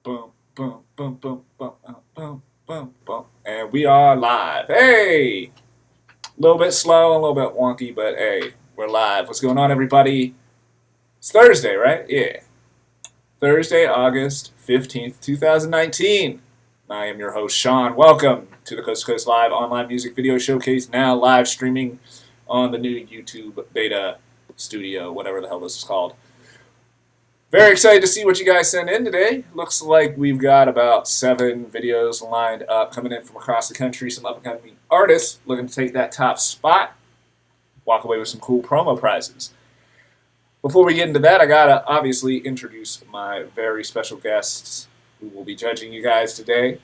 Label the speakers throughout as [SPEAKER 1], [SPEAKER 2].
[SPEAKER 1] Boom, boom, boom, boom, boom, boom, boom, boom. And we are live. Hey! A little bit slow, a little bit wonky, but hey, we're live. What's going on, everybody? It's Thursday, right? Yeah. Thursday, August 15th, 2019. I am your host, Sean. Welcome to the Coast to Coast Live online music video showcase, now live streaming on the new YouTube beta studio, whatever the hell this is called. Very excited to see what you guys send in today. Looks like we've got about 7 videos lined up coming in from across the country. Some up-and-coming artists looking to take that top spot. Walk away with some cool promo prizes. Before we get into that, I gotta obviously introduce my very special guests who will be judging you guys today.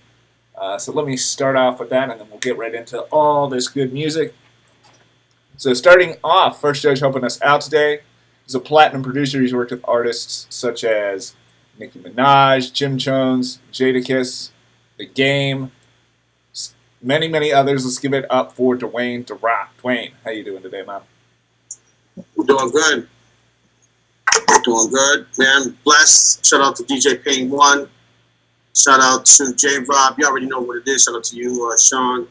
[SPEAKER 1] So let me start off with that, and then we'll get right into all this good music. So starting off, first judge helping us out today. He's a platinum producer. He's worked with artists such as Nicki Minaj, Jim Jones, Jadakiss, The Game, many, many others. Let's give it up for DUANE DAROCK. DUANE, how you doing today, man?
[SPEAKER 2] We're doing good. Doing good, man. Blessed. Shout out to DJ Pain One. Shout out to J Rob. You already know what it is. Shout out to you, Sean.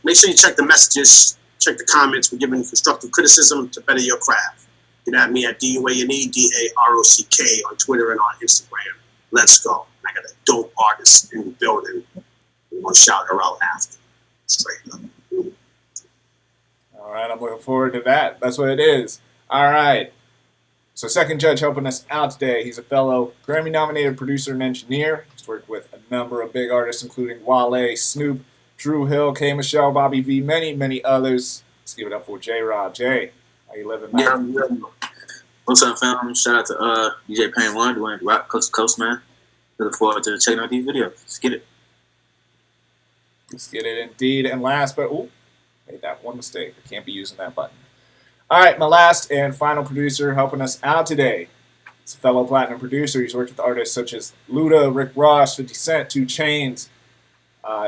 [SPEAKER 2] Make sure you check the messages, check the comments. We're giving constructive criticism to better your craft. Get at me at DUANE, DAROCK on Twitter and on Instagram. Let's go. I got a dope artist in the building. We're going to shout her out after. Straight up.
[SPEAKER 1] All right, I'm looking forward to that. That's what it is. All right. So second judge helping us out today. He's a fellow Grammy-nominated producer and engineer. He's worked with a number of big artists, including WALE, SNOOP, Drew Hill, K. Michelle, Bobby V, many, many others. Let's give it up for J. Rob. Jay, how you living, man?
[SPEAKER 3] Yeah. What's up, fam? Shout out to DJ Pain One, doing Rock Coast to Coast, man. Looking forward to checking out these videos. Let's get it.
[SPEAKER 1] Let's get it indeed. And last, but made that one mistake. I can't be using that button. All right, my last and final producer helping us out today. He's a fellow platinum producer. He's worked with artists such as Luda, Rick Ross, 50 Cent, 2 CHAINZ,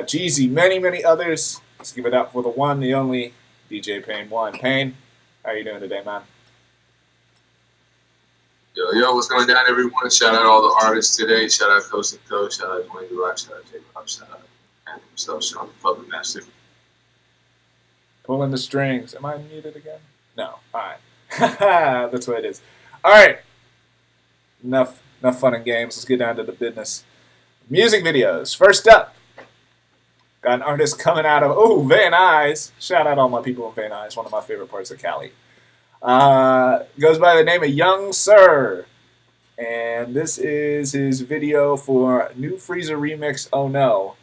[SPEAKER 1] JEEZY, many, many others. Let's give it up for the one, the only DJ Pain One. Pain, how you doing today, man?
[SPEAKER 4] Yo, what's going down, everyone? Shout out all the artists today. Shout out Coast to Coast. Shout out DUANE DAROCK. Shout out J Rob. Shout out and himself, Sean, the Puppet Master.
[SPEAKER 1] Pulling the strings. Am I muted again? No. All right. That's what it is. All right. Enough fun and games. Let's get down to the business. Music videos. First up, got an artist coming out of Van Nuys. Shout out all my people in Van Nuys. One of my favorite parts of Cali. Goes by the name of Young Sir, and this is his video for New Freezer remix. Oh no.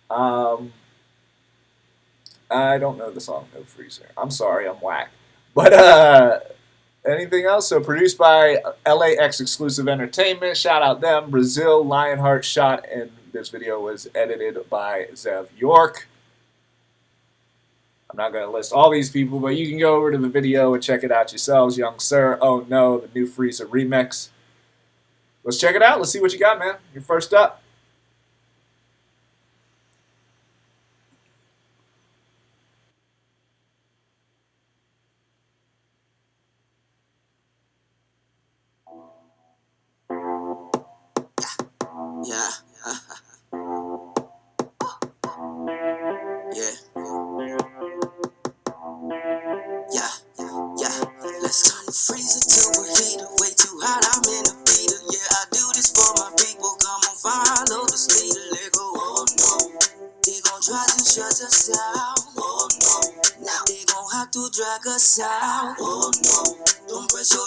[SPEAKER 1] I don't know the song No Freezer. I'm sorry, I'm whack. But anything else? So produced by LAX Exclusive Entertainment. Shout out them. Brazil, Lionheart shot, and this video was edited by Zev York. I'm not going to list all these people, but you can go over to the video and check it out yourselves. Young Sir, Oh No, the New Freezer remix. Let's check it out. Let's see what you got, man. You're first up.
[SPEAKER 5] Yeah. Let's turn the freezer to a heater. Way too hot, I'm in a beater. Yeah, I do this for my people. Come on, follow the leader. Let go. Oh no, they gon' try to shut us down. Oh no, now they gon' have to drag us out. Oh no, don't press your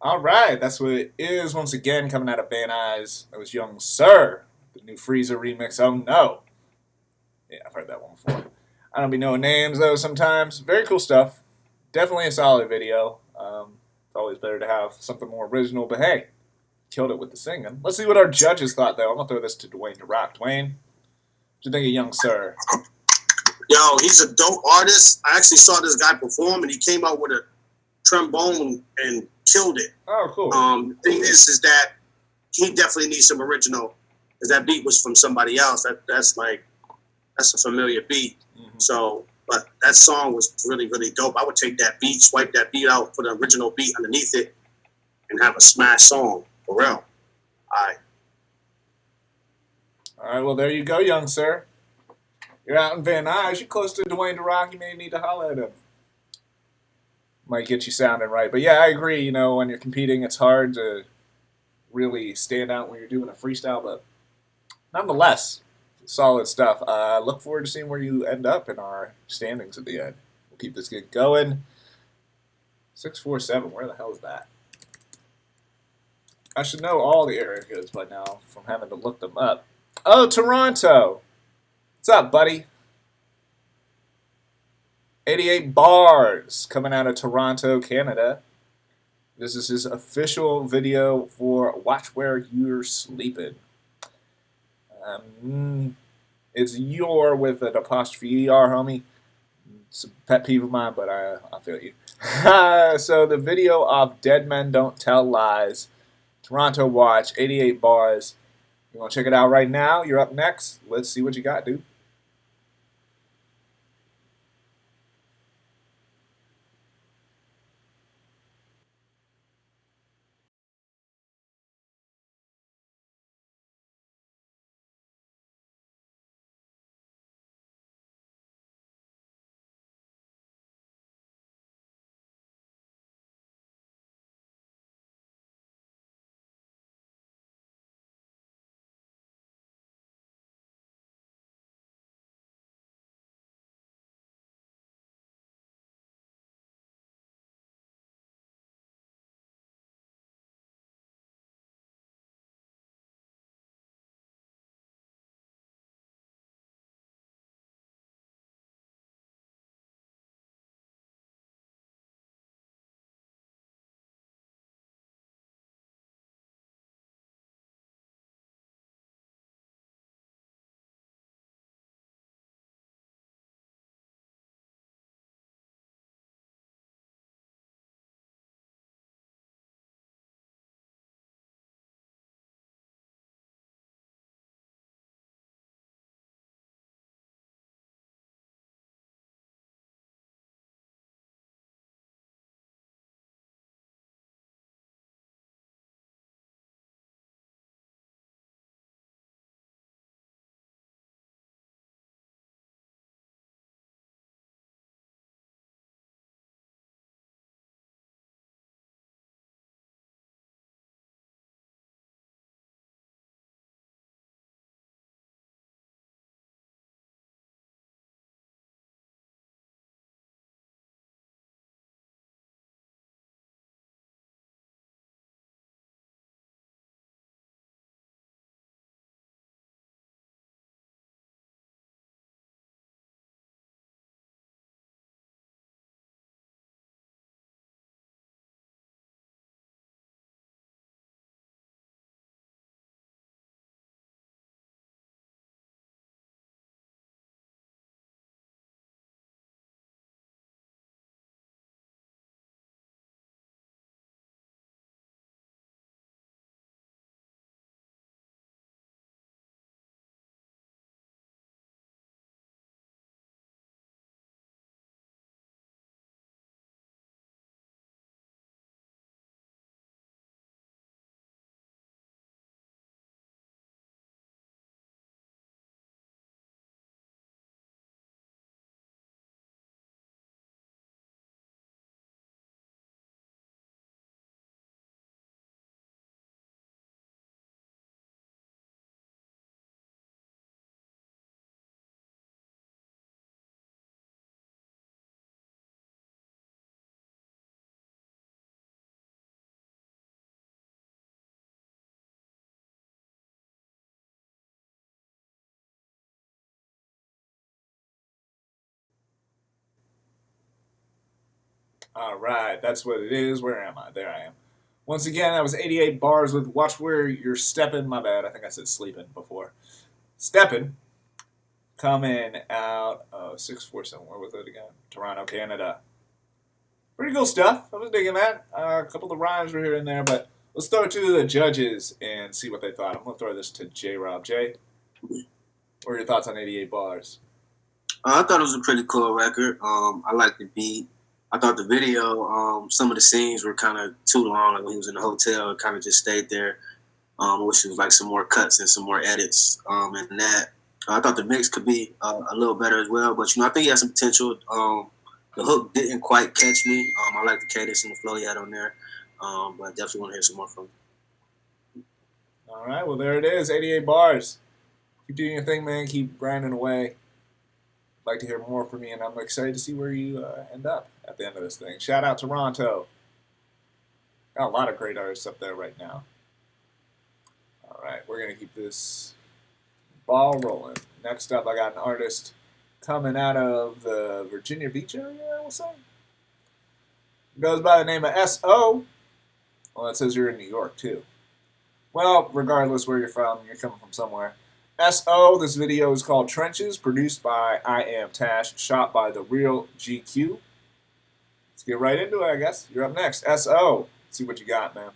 [SPEAKER 1] All right, that's what it is once again coming out of MINAJ. That was Young Sir, the new Freezer remix. Oh no. Yeah, I've heard that one before. I don't be knowing names though sometimes. Very cool stuff. Definitely a solid video. It's always better to have something more original, but hey, killed it with the singing. Let's see what our judges thought though. I'm gonna throw this to DUANE DAROCK. DUANE, what do you think of Young Sir?
[SPEAKER 2] Yo, he's a dope artist. I actually saw this guy perform, and he came out with a trombone and killed it.
[SPEAKER 1] Oh, cool.
[SPEAKER 2] The thing is that he definitely needs some original, because that beat was from somebody else. That's a familiar beat.
[SPEAKER 1] Mm-hmm.
[SPEAKER 2] So, but that song was really, really dope. I would take that beat, swipe that beat out, put an original beat underneath it, and have a smash song for real.
[SPEAKER 1] All right, well, there you go, Young Sir. You're out in Van Nuys. You're close to DUANE DAROCK. You may need to holler at him. Might get you sounding right. But yeah, I agree. You know, when you're competing, it's hard to really stand out when you're doing a freestyle. But nonetheless, solid stuff. Look forward to seeing where you end up in our standings at the end. We'll keep this gig going. 647. Where the hell is that? I should know all the area codes by now from having to look them up. Oh, Toronto. What's up, buddy? 88 bars coming out of Toronto, Canada. This is his official video for Watch Where You're Sleeping. It's your with an apostrophe ER, homie. It's a pet peeve of mine, but I feel you. So the video of Dead Men Don't Tell Lies, Toronto Watch, 88 bars. You want to check it out right now? You're up next. Let's see what you got, dude. All right, that's what it is. Where am I? There I am. Once again, that was 88 bars with Watch Where You're Steppin'. My bad. I think I said sleeping before. Steppin'. Coming out of 647. Where was it again? Toronto, Canada. Pretty cool stuff. I was digging that. A couple of the rhymes were here and there, but let's throw it to the judges and see what they thought. I'm going to throw this to J. Rob. Jay, what are your thoughts on 88 bars?
[SPEAKER 3] I thought it was a pretty cool record. I liked the beat. I thought the video, some of the scenes were kind of too long. Like when he was in the hotel, it kind of just stayed there. Wish it was like some more cuts and some more edits and that. I thought the mix could be a little better as well. But, I think he has some potential. The hook didn't quite catch me. I like the cadence and the flow he had on there. But I definitely want to hear some more from him.
[SPEAKER 1] All right, well, there it is. 88 bars. Keep doing your thing, man. Keep grinding away. I'd like to hear more from you, and I'm excited to see where you end up at the end of this thing. Shout out Toronto. Got a lot of great artists up there right now. All right, we're going to keep this ball rolling. Next up, I got an artist coming out of the Virginia Beach area, I will say. Goes by the name of S.O. Well, it says you're in New York, too. Well, regardless where you're coming from somewhere. S.O., this video is called Trenches, produced by I Am Tash, shot by The Real GQ. Let's get right into it, I guess. You're up next. S.O., see what you got, man.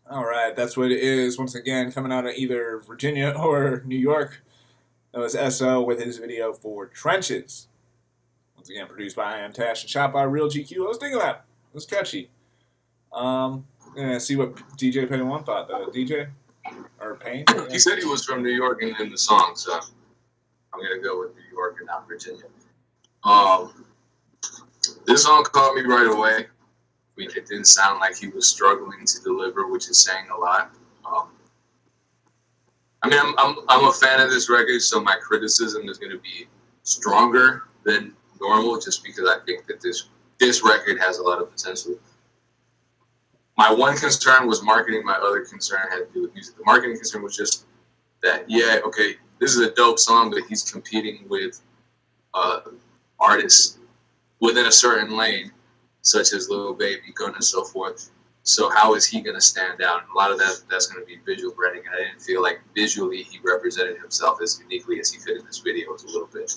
[SPEAKER 1] All right, that's what it is. Once again, coming out of either Virginia or New York. That was SO with his video for Trenches. Once again, produced by I Am Tash and shot by Real GQ. I was thinking that. It was catchy. Yeah, see what DJ Payne 1 thought, though. DJ? Or Payne? Yeah.
[SPEAKER 4] He said he was from New York and in the song, so I'm going to go with New York and not Virginia. This song caught me right away. I mean, it didn't sound like he was struggling to deliver, which is saying a lot. I mean, I'm a fan of this record, so my criticism is going to be stronger than normal, just because I think that this record has a lot of potential. My one concern was marketing. My other concern had to do with music. The marketing concern was just that, yeah, okay, this is a dope song, but he's competing with artists within a certain lane, such as Lil Baby, Gunna, and so forth. So how is he going to stand out? And a lot of that's going to be visual branding, and I didn't feel like visually he represented himself as uniquely as he could in this video. It was a little bit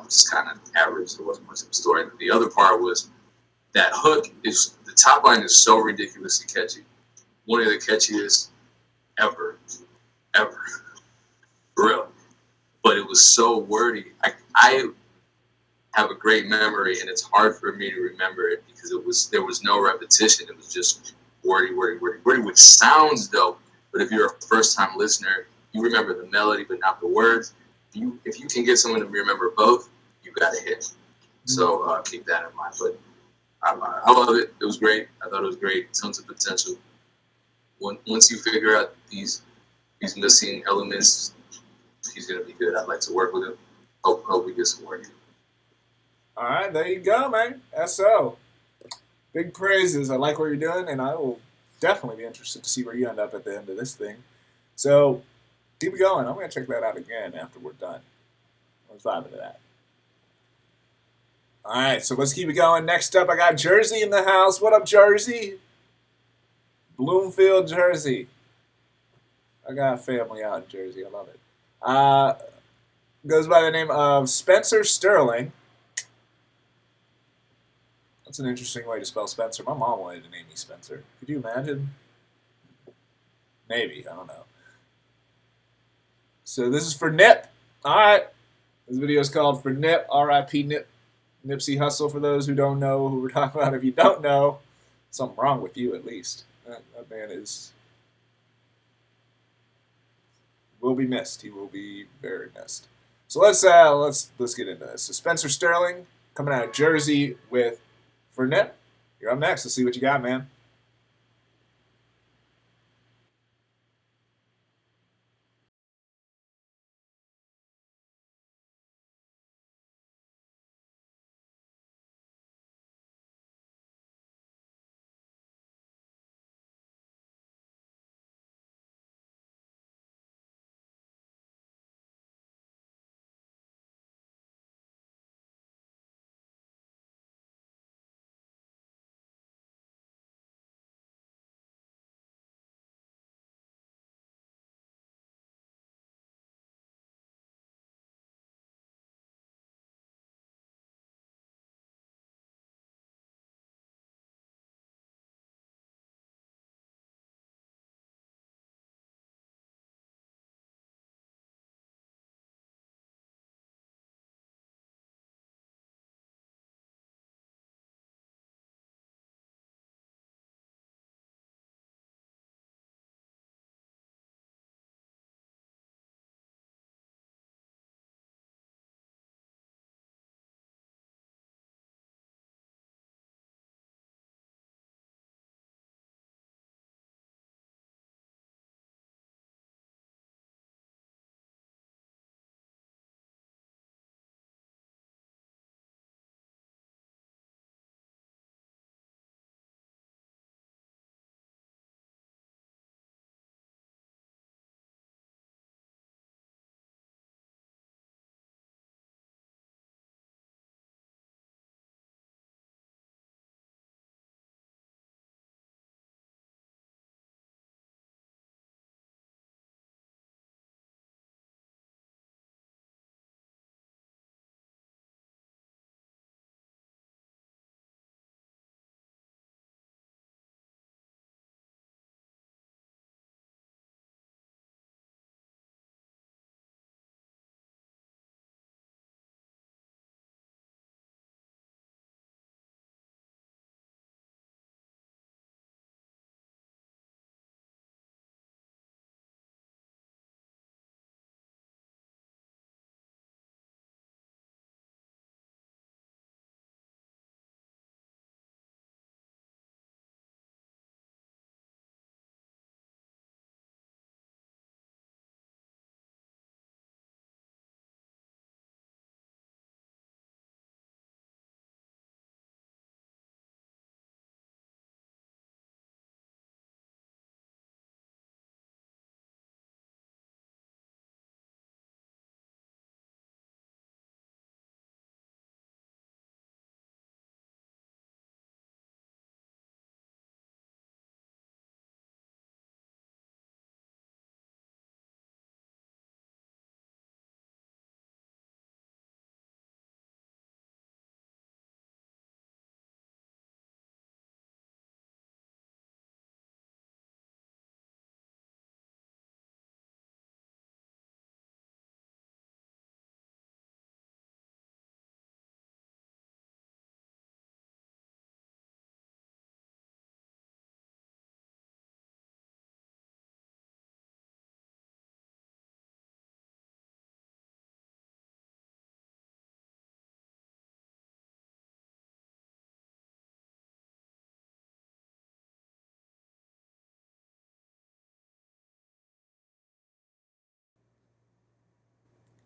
[SPEAKER 4] just kind of average. There wasn't much of a story. And the other part was that hook is, the top line is so ridiculously catchy. One of the catchiest ever. For real. But it was so wordy. I have a great memory, and it's hard for me to remember it because there was no repetition. It was just wordy, which sounds dope. But if you're a first-time listener, you remember the melody but not the words. If you can get someone to remember both, you got a hit. So keep that in mind. But I love it. It was great. I thought it was great. Tons of potential. Once you figure out these missing elements, he's gonna be good. I'd like to work with him. Hope we get some work.
[SPEAKER 1] All right, there you go, man. SO. Big praises. I like what you're doing, and I will definitely be interested to see where you end up at the end of this thing. So keep it going. I'm gonna check that out again after we're done. I was vibing to that. All right, so let's keep it going. Next up, I got Jersey in the house. What up, Jersey? Bloomfield, Jersey. I got family out in Jersey. I love it. Goes by the name of Spencer Sterling. That's an interesting way to spell Spencer. My mom wanted to name me Spencer. Could you imagine? Maybe. I don't know. So this is for Nip. All right. This video is called For Nip. R.I.P. Nip. Nipsey Hussle, for those who don't know who we're talking about. If you don't know, something wrong with you at least. That man will be missed. He will be very missed. So let's get into this. So Spencer Sterling coming out of Jersey with For Nip. You're up next. Let's see what you got, man.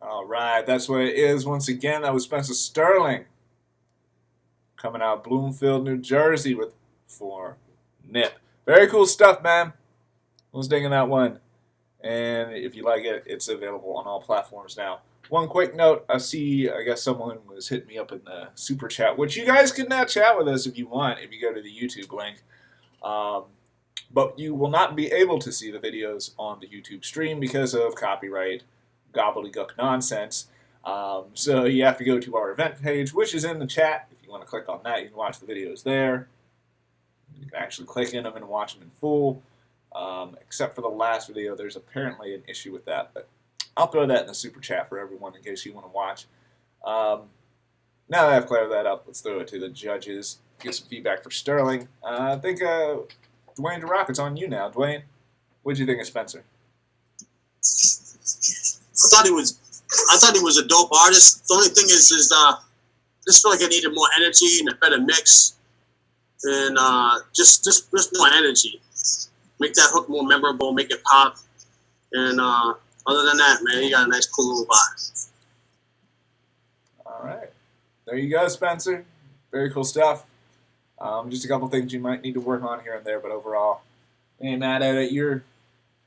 [SPEAKER 1] All right, that's what it is. Once again, that was Spencer Sterling coming out of Bloomfield, New Jersey for Nip. Very cool stuff, man. I was digging that one. And if you like it, it's available on all platforms now. One quick note, I guess someone was hitting me up in the super chat, which you guys can now chat with us if you want, if you go to the YouTube link. But you will not be able to see the videos on the YouTube stream because of copyright gobbledygook nonsense. So you have to go to our event page, which is in the chat. If you want to click on that, you can watch the videos there. You can actually click in them and watch them in full. Except for the last video, there's apparently an issue with that, but I'll throw that in the super chat for everyone in case you want to watch. Now that I've cleared that up, let's throw it to the judges, get some feedback for Sterling. I think DUANE DAROCK, it's on you now. DUANE, what did you think of Spencer?
[SPEAKER 2] I thought he was a dope artist. The only thing is I just feel like I needed more energy and a better mix, and just more energy. Make that hook more memorable, make it pop, and other than that, man, he got a nice, cool little vibe.
[SPEAKER 1] All right, there you go, Spencer. Very cool stuff. Just a couple things you might need to work on here and there, but overall, ain't mad at it. You're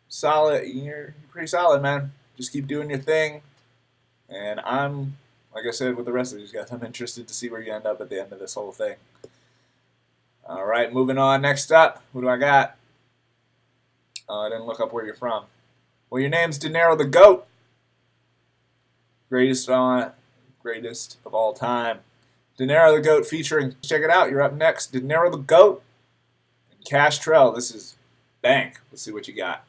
[SPEAKER 1] solid. You're pretty solid, man. Just keep doing your thing. And I'm, like I said, with the rest of these guys, I'm interested to see where you end up at the end of this whole thing. All right, moving on. Next up, who do I got? I didn't look up where you're from. Well, your name's Dinero the Goat. Greatest of all time. Dinero the Goat featuring, check it out, you're up next. Dinero the Goat and Cash Trell. This is Bank. Let's see what you got.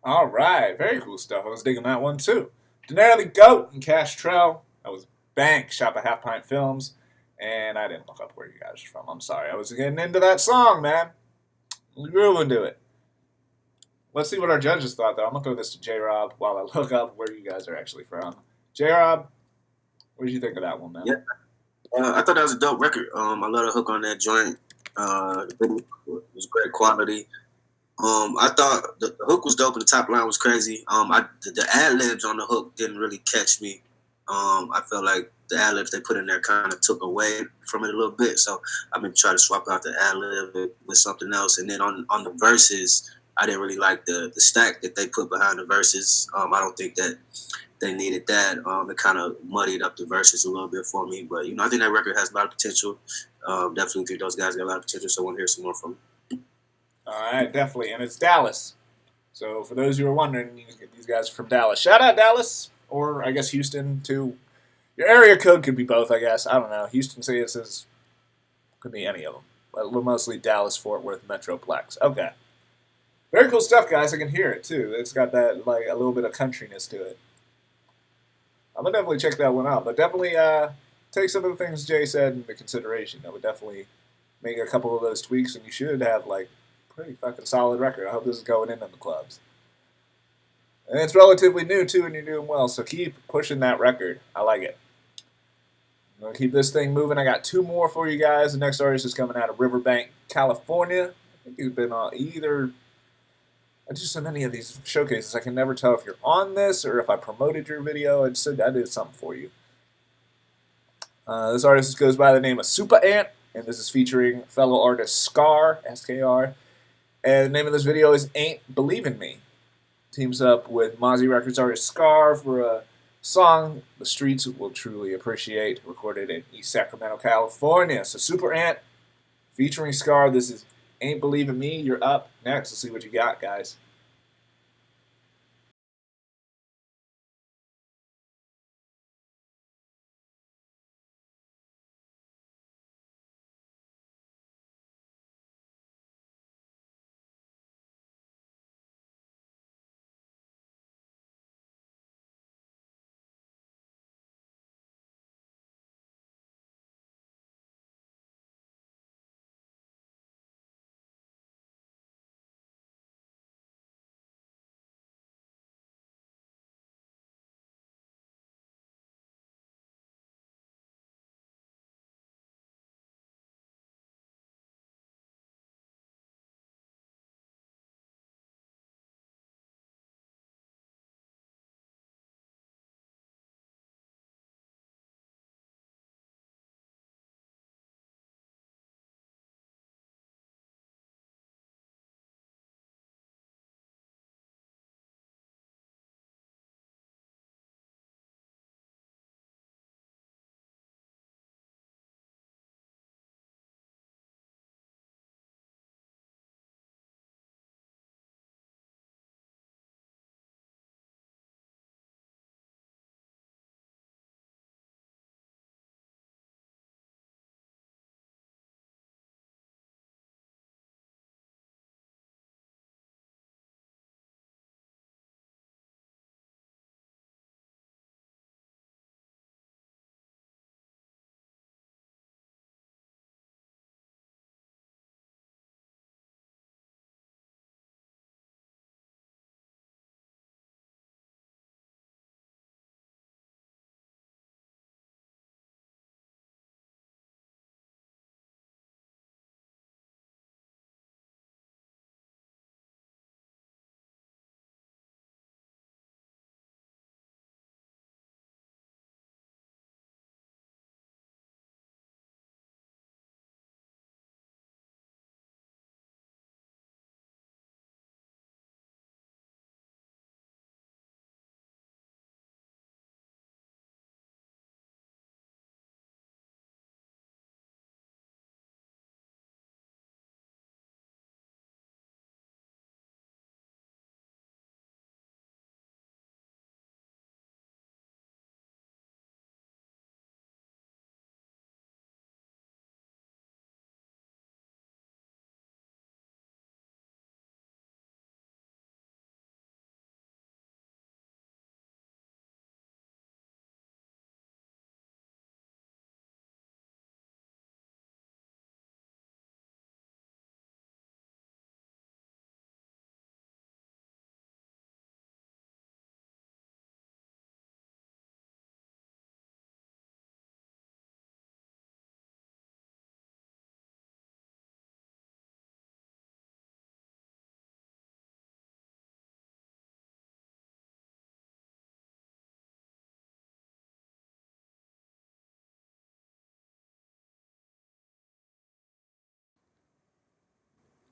[SPEAKER 1] All right, very cool stuff. I was digging that one too. Daenerys the Goat and Castrell. That was Bank, shot by Half Pint Films. And I didn't look up where you guys are from. I'm sorry. I was getting into that song, man. We ruined it. Let's see what our judges thought, though. I'm going to throw this to J-Rob while I look up where you guys are actually from. J-Rob, what did you think of that one, man?
[SPEAKER 3] Yeah. I thought that was a dope record. I love the hook on that joint. It was great quality. I thought the hook was dope and the top line was crazy. The ad-libs on the hook didn't really catch me. I felt like the ad-libs they put in there kind of took away from it a little bit. So I've been trying to swap out the ad-lib with something else. And then on the verses, I didn't really like the stack that they put behind the verses. I don't think that they needed that. It kind of muddied up the verses a little bit for me. But, I think that record has a lot of potential. Definitely think those guys got a lot of potential, so I want to hear some more from them.
[SPEAKER 1] All right, definitely. And it's Dallas. So for those who are wondering, these guys are from Dallas. Shout out Dallas, or I guess Houston, too. Your area code could be both, I guess. I don't know. Houston says could be any of them. But we're mostly Dallas, Fort Worth, Metroplex. Okay. Very cool stuff, guys. I can hear it, too. It's got that, like, a little bit of countryness to it. I'm going to definitely check that one out. But definitely take some of the things Jay said into consideration. That would definitely make a couple of those tweaks, and you should have, like, pretty fucking solid record. I hope this is going in the clubs. And it's relatively new, too, and you're doing well. So keep pushing that record. I like it. I'm going to keep this thing moving. I got two more for you guys. The next artist is coming out of Riverbank, California. I think he's been on either... I do so many of these showcases, I can never tell if you're on this or if I promoted your video. I did something for you. This artist goes by the name of Super Ant, and this is featuring fellow artist Scar, S-K-R. And the name of this video is Ain't Believin' Me. Teams up with Mozzie Records artist Scar for a song the streets will truly appreciate, recorded in East Sacramento, California. So Super Ant featuring Scar. This is Ain't Believin' Me. You're up next. Let's see what you got, guys.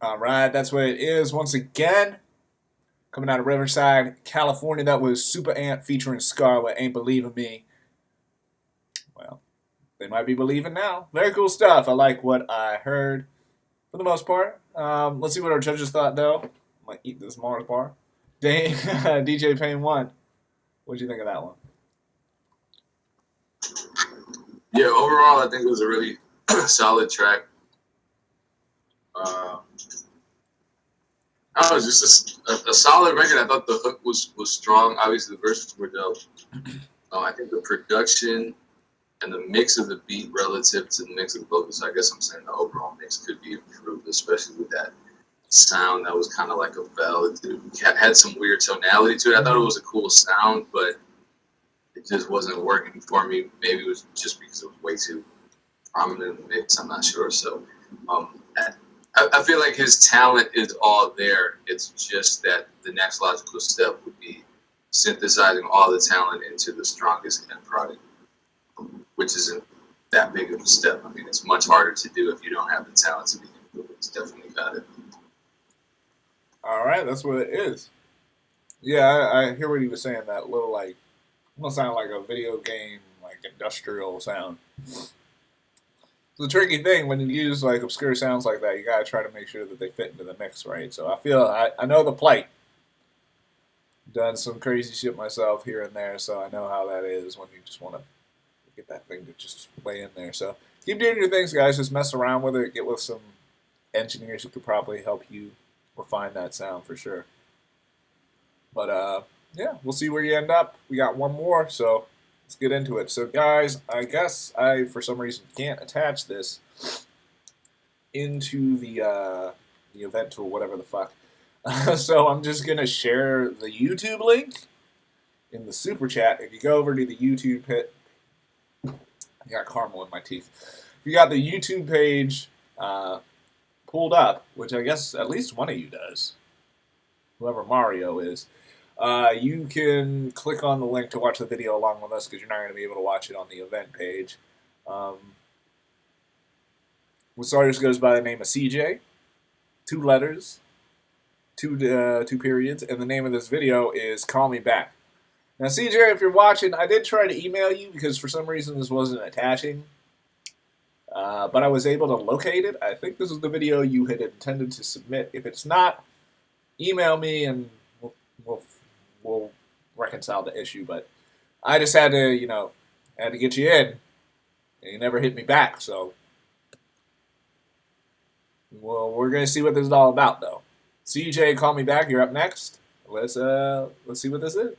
[SPEAKER 1] All right, that's what it is once again. Coming out of Riverside, California, that was Super Ant featuring Scarlet, Ain't Believing Me. Well, they might be believing now. Very cool stuff. I like what I heard for the most part. Let's see what our judges thought, though. I might eat this Mars bar. DJ Payne 1. What'd you think of that one?
[SPEAKER 4] Yeah, overall, I think it was a really solid track. Oh, it was just a solid record. I thought the hook was strong. Obviously, the verses were dope. I think the production and the mix of the beat relative to the mix of the vocals, I guess I'm saying the overall mix could be improved, especially with that sound that was kind of like a bell. It had some weird tonality to it. I thought it was a cool sound, but it just wasn't working for me. Maybe it was just because it was way too prominent in the mix. I'm not sure. So I feel like his talent is all there. It's just that the next logical step would be synthesizing all the talent into the strongest end product, which isn't that big of a step. I mean, it's much harder to do if you don't have the talent to begin with. It's definitely got it.
[SPEAKER 1] All right, that's what it is. Yeah, I hear what he was saying. That little, like, almost sound like a video game, like, industrial sound. It's a tricky thing when you use, like, obscure sounds like that. You gotta try to make sure that they fit into the mix, right? So I know the plight. Done some crazy shit myself here and there, so I know how that is when you just want to get that thing to just lay in there. So keep doing your things, guys. Just mess around with it. Get with some engineers who could probably help you refine that sound for sure. But yeah, we'll see where you end up. We got one more, so let's get into it. So guys, I guess I for some reason can't attach this into the event tool, whatever the fuck. So I'm just gonna share the YouTube link in the super chat. If you go over to the YouTube pit, I got caramel in my teeth. If you got the YouTube page pulled up, which I guess at least one of you does, whoever Mario is, you can click on the link to watch the video along with us because you're not going to be able to watch it on the event page. This artist goes by the name of CJ, 2 letters, two periods, and the name of this video is Call Me Back. Now, CJ, if you're watching, I did try to email you because for some reason this wasn't attaching, but I was able to locate it. I think this is the video you had intended to submit. If it's not, email me and we'll reconcile the issue. But I just had to, had to get you in, and you never hit me back. So, well, we're gonna see what this is all about, though. CJ, Call Me Back. You're up next. Let's see what this is.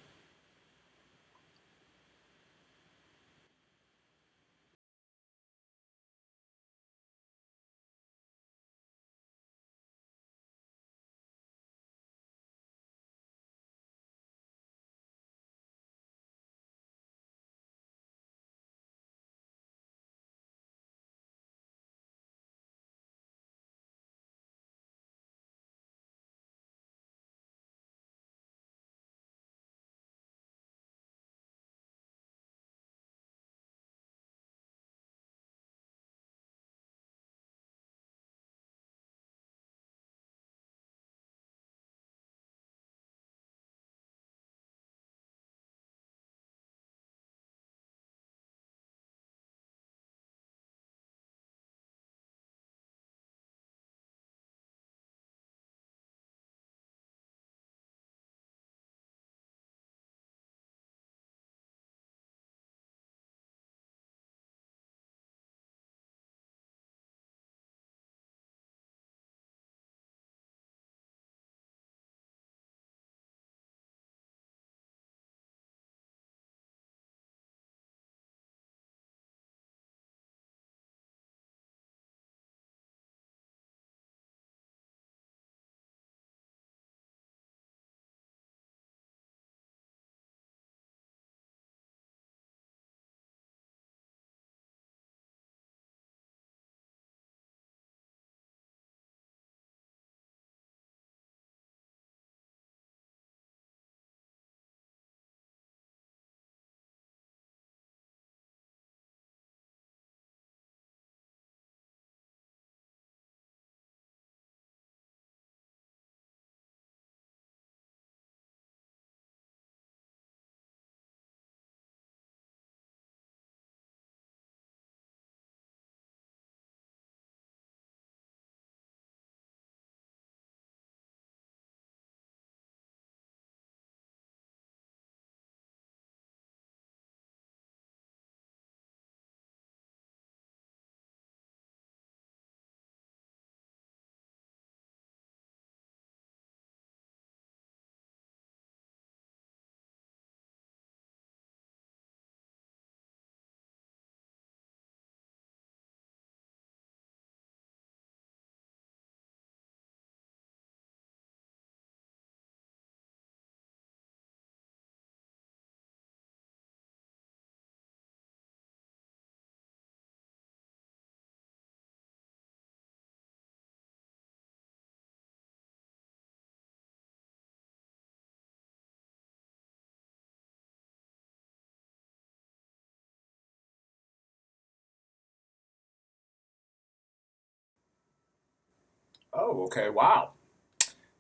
[SPEAKER 1] Oh, okay. Wow.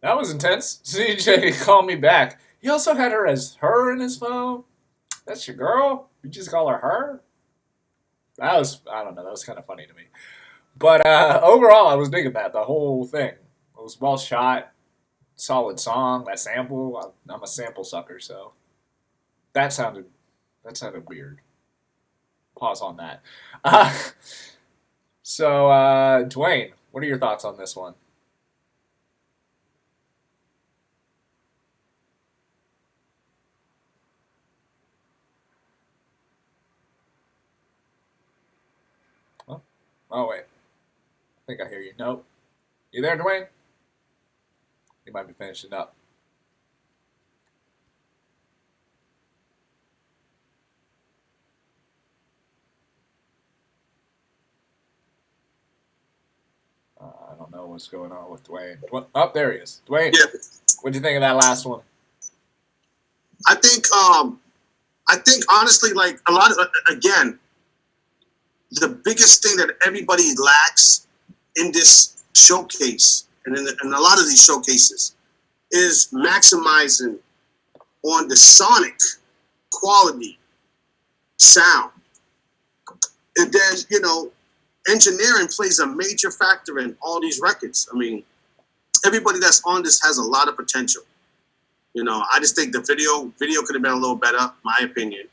[SPEAKER 1] That was intense. CJ called me back. He also had her as her in his phone. That's your girl? You just call her her? That was, I don't know, that was kind of funny to me. But overall, I was digging that, the whole thing. It was well shot, solid song, that sample. I'm a sample sucker, so that sounded weird. Pause on that. So, Dwayne, what are your thoughts on this one? Oh, wait. I think I hear you. Nope. You there, Dwayne? You might be finishing up. I don't know what's going on with Dwayne. Oh, there he is. Dwayne,
[SPEAKER 2] Yeah.
[SPEAKER 1] what'd you think of that last one?
[SPEAKER 2] I think honestly, like a lot of, again, the biggest thing that everybody lacks in this showcase and in a lot of these showcases is maximizing on the sonic quality sound. And then, you know, engineering plays a major factor in all these records. I mean, everybody that's on this has a lot of potential. You know, I just think the video could have been a little better, my opinion.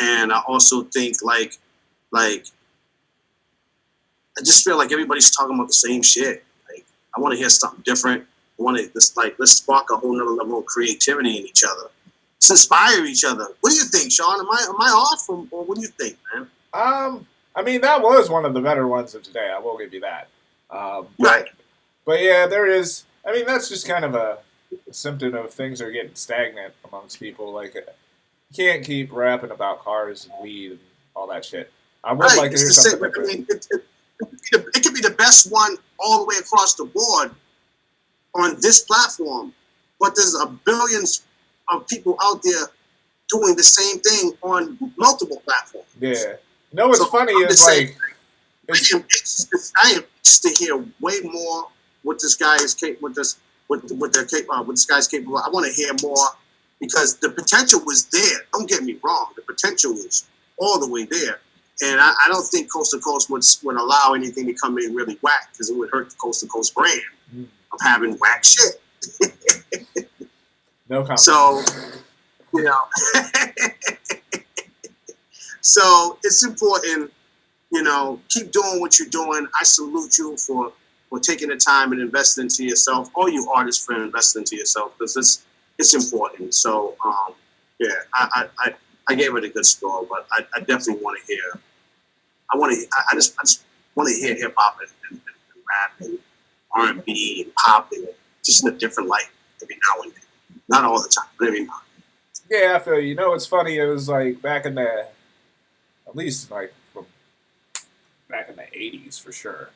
[SPEAKER 2] And I also think like I just feel like everybody's talking about the same shit. Like, I want to hear something different. I want to let's spark a whole nother level of creativity in each other. Let's inspire each other. What do you think, Sean? Am I off, or what do you think, man?
[SPEAKER 1] I mean, that was one of the better ones of today. I will give you that.
[SPEAKER 2] Right.
[SPEAKER 1] But yeah, there is. I mean, that's just kind of a symptom of things are getting stagnant amongst people. Like, you can't keep rapping about cars and weed and all that shit. I would like to hear something different.
[SPEAKER 2] I mean, it could be the best one all the way across the board on this platform, but there's billions of people out there doing the same thing on multiple platforms.
[SPEAKER 1] Yeah. You know what's funny is like,
[SPEAKER 2] I am just to hear way more what this guy is capable. What this guy's capable of. I want to hear more because the potential was there. Don't get me wrong. The potential was all the way there. And I don't think Coast to Coast would allow anything to come in really whack because it would hurt the Coast to Coast brand of having whack shit.
[SPEAKER 1] No comment.
[SPEAKER 2] So, you know, so it's important, you know, keep doing what you're doing. I salute you for taking the time and investing into yourself, all you artists for investing into yourself because it's important. So, yeah, I gave it a good score, but I definitely want to hear. I just want to hear hip hop and rap and R&B and pop and just in a different light every now and then. Not all the time, but every now and then.
[SPEAKER 1] Yeah, I feel you. You know what's funny? It was like back in the, at least like from back in the 80s for sure,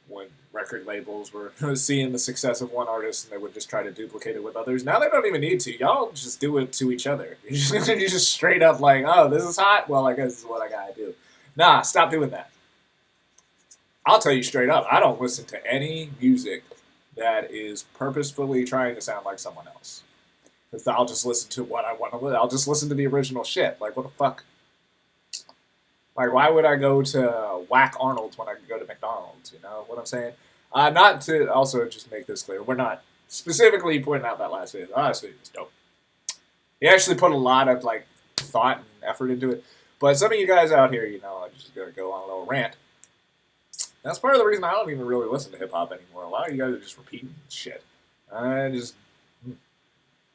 [SPEAKER 1] when record labels were seeing the success of one artist and they would just try to duplicate it with others. Now they don't even need to. Y'all just do it to each other. You just straight up like, oh, this is hot? Well, I guess this is what I gotta do. Nah, stop doing that. I'll tell you straight up, I don't listen to any music that is purposefully trying to sound like someone else. Because I'll just listen to what I want to listen. I'll just listen to the original shit. Like, what the fuck? Like, why would I go to Whack Arnold's when I could go to McDonald's? You know what I'm saying? Not to also just make this clear. We're not specifically pointing out that last video. Honestly, it's dope. He actually put a lot of, like, thought and effort into it. But some of you guys out here, you know, I'm just going to go on a little rant. That's part of the reason I don't even really listen to hip-hop anymore. A lot of you guys are just repeating shit. You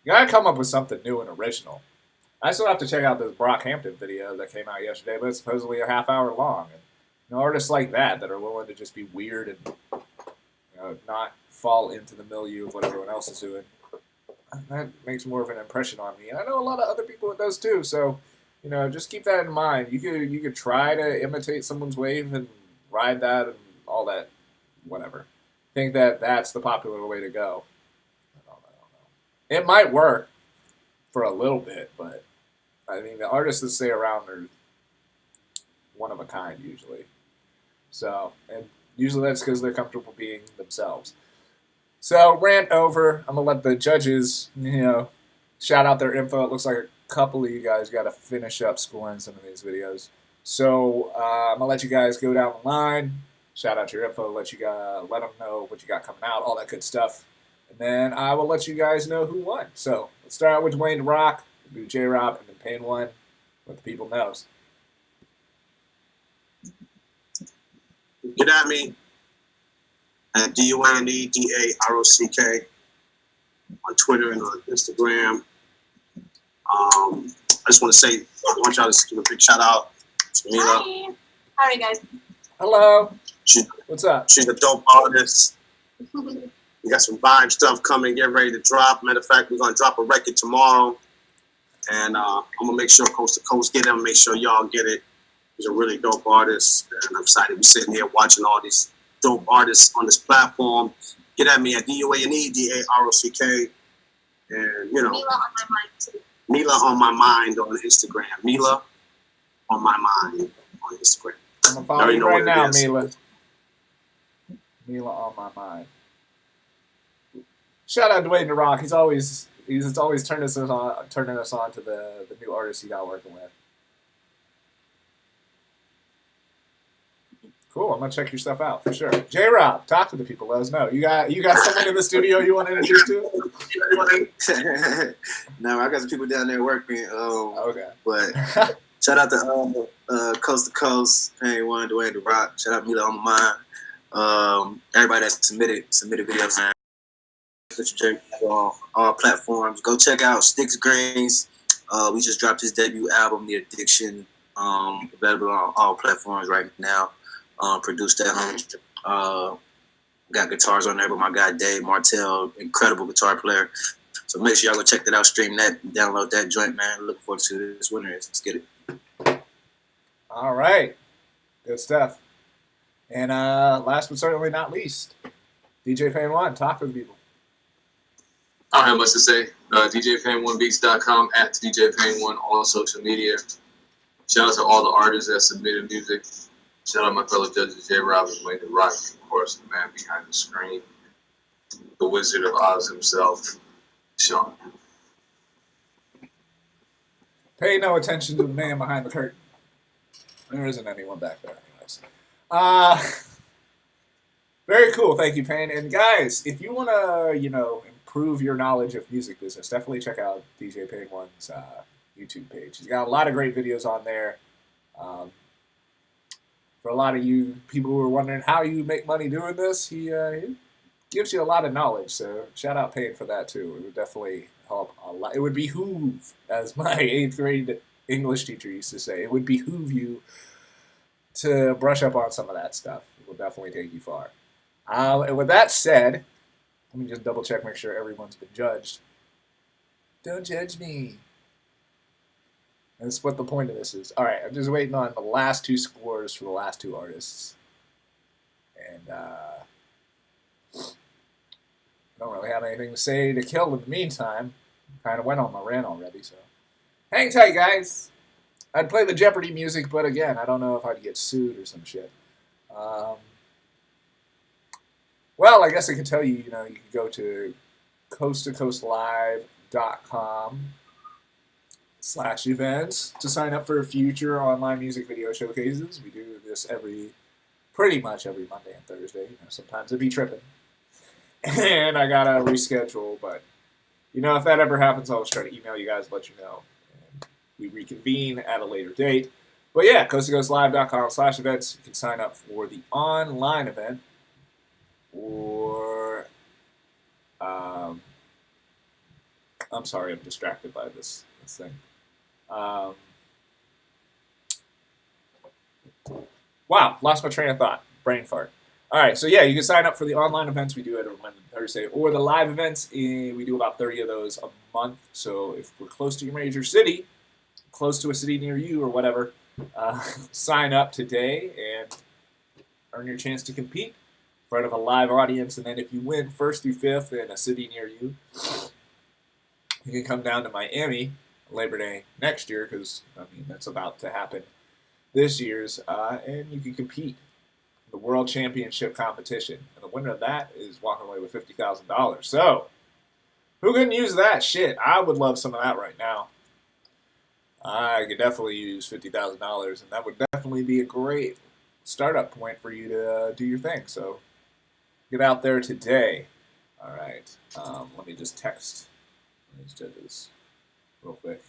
[SPEAKER 1] gotta come up with something new and original. I still have to check out this Brockhampton video that came out yesterday, but it's supposedly a half-hour long. And, you know, artists like that are willing to just be weird and, you know, not fall into the milieu of what everyone else is doing. That makes more of an impression on me. And I know a lot of other people it does too, so, you know, just keep that in mind. You could try to imitate someone's wave and ride that and all that, whatever. Think that that's the popular way to go. I don't know. It might work for a little bit, but I mean, the artists that stay around are one of a kind usually. So, and Usually that's because they're comfortable being themselves. So, rant over. I'm going to let the judges, shout out their info. It looks like a couple of you guys got to finish up scoring some of these videos. So, I'm going to let you guys go down the line, shout out your info, let them know what you got coming out, all that good stuff. And then I will let you guys know who won. So, let's start out with DUANE DAROCK, we'll do J-Rob, and then Pain One, let the people know.
[SPEAKER 2] Get at me at DUANE DAROCK on Twitter and on Instagram. I just want to say, I want y'all to give a big shout out to Mila.
[SPEAKER 6] Hi. How are you guys?
[SPEAKER 1] Hello. What's up?
[SPEAKER 2] She's a dope artist. We got some vibe stuff coming, get ready to drop. Matter of fact, we're going to drop a record tomorrow. And I'm going to make sure Coast to Coast get it, make sure y'all get it. He's a really dope artist. And I'm excited to be sitting here watching all these dope artists on this platform. Get at me at DUANE DAROCK. And,
[SPEAKER 6] Mila on my mind, too.
[SPEAKER 2] Mila on my mind on Instagram. Mila on my mind on Instagram.
[SPEAKER 1] I'm going to follow you right now, Mila. Mila on my mind. Shout out to DUANE DAROCK. He's always turning us on to the new artists he got working with. Cool. I'm gonna check your stuff out for sure. J-Rob, talk to the people. Let us know. You got someone in the studio you want to introduce to?
[SPEAKER 3] No, I got some people down there working.
[SPEAKER 1] Okay.
[SPEAKER 3] But shout out to Coast to Coast, Pain One, DUANE DAROCK. Shout out Mila on my mind. Everybody that submitted videos, man. On all platforms. Go check out Sticks Greens. We just dropped his debut album, The Addiction. Available on all platforms right now. Produced at home. Got guitars on there, but my guy Dave Martell, incredible guitar player. So make sure y'all go check that out, stream that, download that joint, man. Looking forward to this winter. Let's get it.
[SPEAKER 1] All right. Good stuff. And last but certainly not least, DJ Pain One, talk to the people.
[SPEAKER 4] I don't have much to say. DJPain1Beats.com, at DJPain1, all social media. Shout out to all the artists that submitted music. Shout out my fellow judges, J-Rob and DUANE DAROCK, of course, the man behind the screen, the Wizard of Oz himself, Sean.
[SPEAKER 1] Pay no attention to the man behind the curtain. There isn't anyone back there, anyways. Very cool. Thank you, Pain. And guys, if you want to, improve your knowledge of music business, definitely check out DJ Pain One's YouTube page. He's got a lot of great videos on there. For a lot of you people who are wondering how you make money doing this, he gives you a lot of knowledge. So shout out Pain for that too. It would definitely help a lot. It would behoove, as my 8th grade English teacher used to say, it would behoove you to brush up on some of that stuff. It will definitely take you far. And with that said, let me just double check, make sure everyone's been judged. Don't judge me. That's what the point of this is. All right, I'm just waiting on the last 2 scores for the last 2 artists. And I don't really have anything to say to kill in the meantime. Kind of went on my rant already, so. Hang tight, guys. I'd play the Jeopardy music, but again, I don't know if I'd get sued or some shit. Well, I guess I could tell you, you can go to coasttocoastlive.com/events to sign up for future online music video showcases. We do this pretty much every Monday and Thursday. Sometimes it'd be tripping. And I gotta reschedule, but if that ever happens, I'll just try to email you guys and let you know. And we reconvene at a later date. But yeah, coasttocoastlive.com/events. You can sign up for the online event. Or, I'm sorry, I'm distracted by this thing. Wow, lost my train of thought. Brain fart. All right, so yeah, you can sign up for the online events we do every Monday and Thursday, or the live events. We do about 30 of those a month. So if we're close to your major city, close to a city near you or whatever, sign up today and earn your chance to compete in front of a live audience. And then if you win 1st through 5th in a city near you, you can come down to Miami Labor Day next year, because that's about to happen this year's, and you can compete. the World Championship competition. And the winner of that is walking away with $50,000. So, who couldn't use that? Shit, I would love some of that right now. I could definitely use $50,000, and that would definitely be a great startup point for you to do your thing. So, get out there today. All right. Let me just text these judges real quick.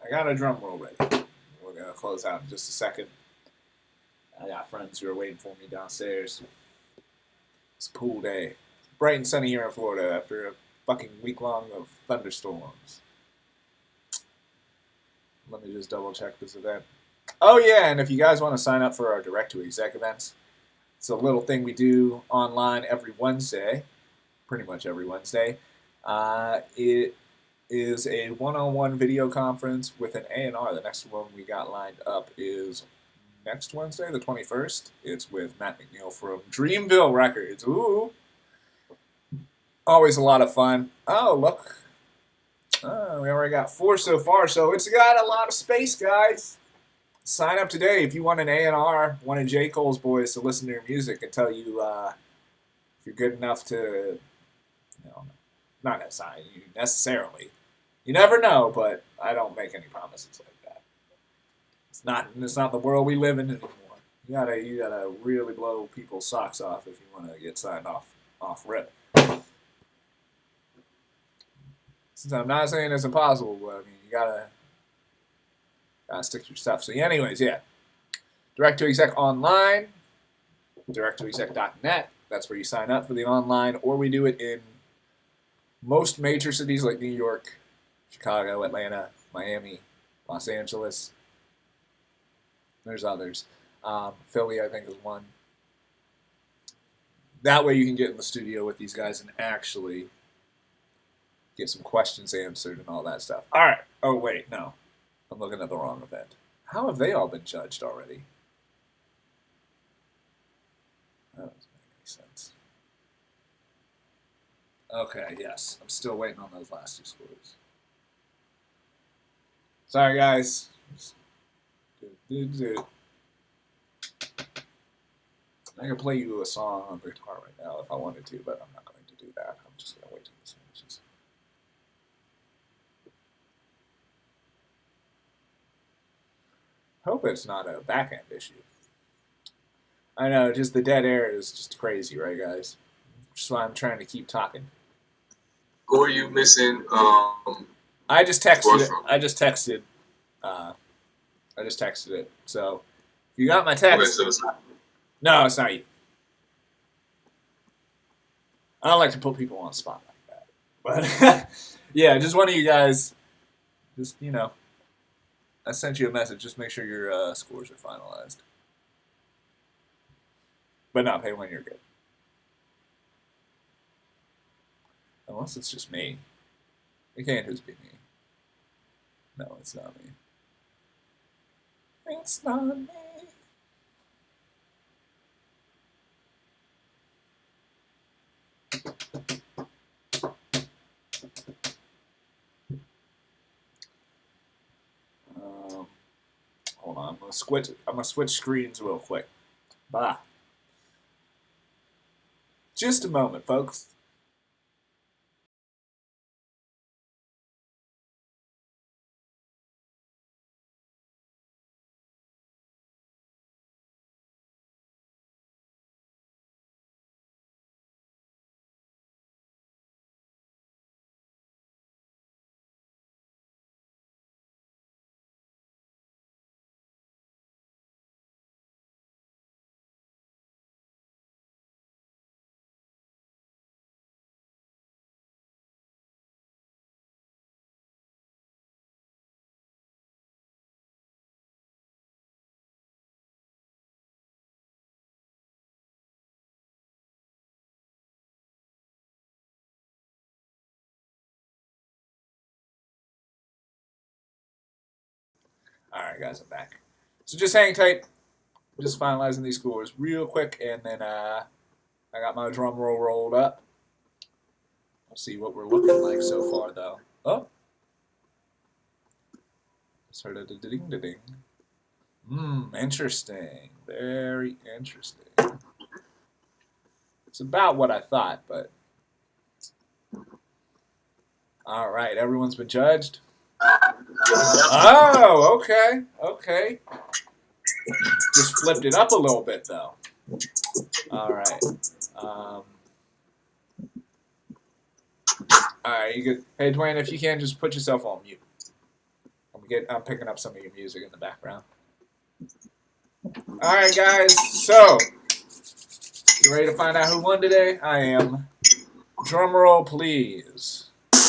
[SPEAKER 1] I got a drum roll ready. We're going to close out in just a second. I got friends who are waiting for me downstairs. It's a pool day. It's bright and sunny here in Florida after a fucking week long of thunderstorms. Let me just double check this event. Oh yeah, and if you guys want to sign up for our direct to exec events, it's a little thing we do online every Wednesday, pretty much every Wednesday. It is a one-on-one video conference with an A&R. The next one we got lined up is next Wednesday, the 21st. It's with Matt McNeil from Dreamville Records. Ooh. Always a lot of fun. Oh, look. Oh, we already got 4 so far, so it's got a lot of space, guys. Sign up today if you want an A&R, one of J. Cole's boys to listen to your music and tell you if you're good enough to, not necessarily. You never know, but I don't make any promises like that. It's not the world we live in anymore. You gotta really blow people's socks off if you want to get signed off rip. Since I'm not saying it's impossible, but I mean you gotta stick to your stuff. So anyways, yeah. Direct to exec online, directtoexec.net. That's where you sign up for the online, or we do it in most major cities like New York, Chicago, Atlanta, Miami, Los Angeles. There's others. Philly, I think, is one. That way you can get in the studio with these guys and actually get some questions answered and all that stuff. All right. Oh, wait, no. I'm looking at the wrong event. How have they all been judged already? That doesn't make any sense. Okay, yes. I'm still waiting on those last 2 scores. Sorry, guys. I can play you a song on the guitar right now if I wanted to, but I'm not going to do that. I'm just going to wait till this finishes. Hope it's not a back-end issue. I know, just the dead air is just crazy, right, guys? Just why I'm trying to keep talking.
[SPEAKER 4] Who are you missing?
[SPEAKER 1] I just texted it. I just texted it. So if you got my text,
[SPEAKER 4] Okay, so it's not.
[SPEAKER 1] No, it's not you. I don't like to put people on the spot like that, but yeah, just one of you guys. Just I sent you a message. Just make sure your scores are finalized, but not pay when you're good. Unless it's just me. It can't just be me. No, it's not me. It's not me. Hold on, I'm gonna switch screens real quick. Bye. Just a moment, folks. All right, guys, I'm back. So just hang tight. I'm just finalizing these scores real quick, and then I got my drum roll rolled up. Let's see what we're looking like so far, though. Oh. Sort of ding-ding. Interesting. Very interesting. It's about what I thought, but... All right, everyone's been judged. Oh, okay, okay. Just flipped it up a little bit, though. All right. All right, you good? Hey, Dwayne, if you can, just put yourself on mute. I'm picking up some of your music in the background. All right, guys. So, you ready to find out who won today? I am. Drum roll, please. All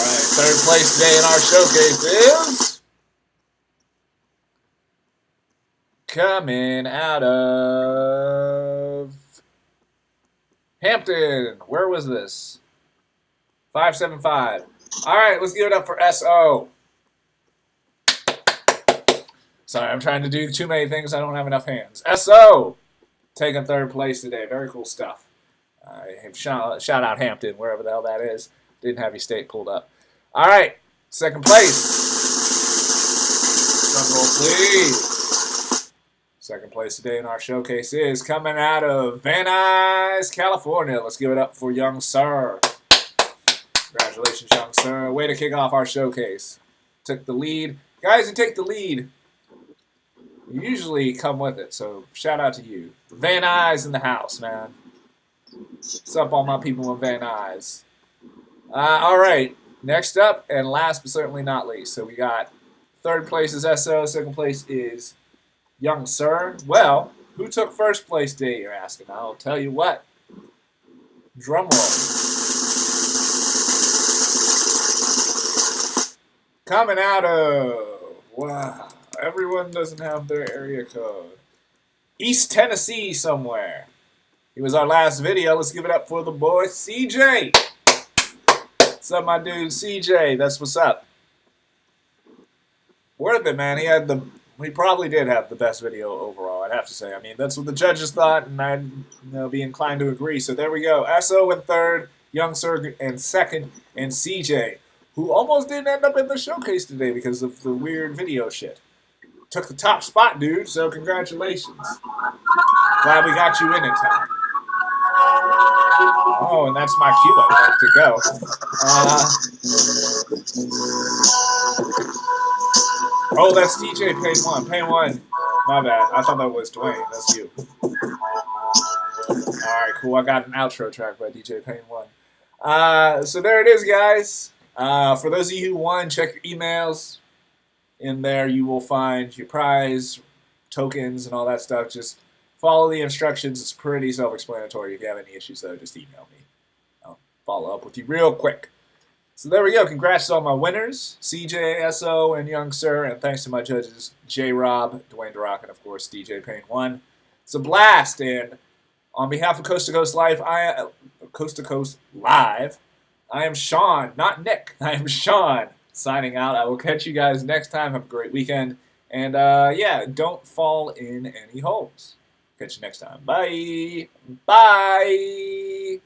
[SPEAKER 1] right, third place today in our showcase is coming out of Hampton. Where was this? 575. All right, let's give it up for SO. Sorry, I'm trying to do too many things. I don't have enough hands. SO taking third place today. Very cool stuff. Shout out Hampton, wherever the hell that is. Didn't have your state pulled up. All right, second place. Drum roll, please. Second place today in our showcase is coming out of Van Nuys, California. Let's give it up for Young Sir. Congratulations, Young Sir. Way to kick off our showcase. Took the lead. Guys who take the lead usually come with it, so shout out to you. Van Nuys in the house, man. What's up, all my people in Van Nuys? All right, next up, and last but certainly not least, so we got third place is SO, second place is Young Sir. Well, who took first place today, you're asking? I'll tell you what. Drum roll. Coming out of, wow, everyone doesn't have their area code. East Tennessee somewhere. It was our last video. Let's give it up for the boy, CJ. What's up, my dude, CJ? That's what's up. Worth it, man. He probably did have the best video overall, I'd have to say. I mean, that's what the judges thought, and I'd be inclined to agree. So there we go. SO in third, Young Sir in second, and CJ, who almost didn't end up in the showcase today because of the weird video shit. Took the top spot, dude, so congratulations. Glad we got you in it, time. Oh, and that's my cue, I think, to go. Oh, that's DJ Pain 1. Pain 1. My bad. I thought that was Dwayne. That's you. Alright, cool. I got an outro track by DJ Pain 1. So there it is, guys. For those of you who won, check your emails. In there, you will find your prize, tokens, and all that stuff. Just follow the instructions. It's pretty self-explanatory. If you have any issues, though, just email me. I'll follow up with you real quick. So there we go. Congrats to all my winners, CJ, SO, and Young Sir. And thanks to my judges, J-Rob, Dwayne DAROCK, and, of course, DJ Pain 1. It's a blast. And on behalf of Coast to Coast Live, I am Sean, not Nick. I am Sean. Signing out. I will catch you guys next time. Have a great weekend. And, yeah, don't fall in any holes. Catch you next time. Bye. Bye.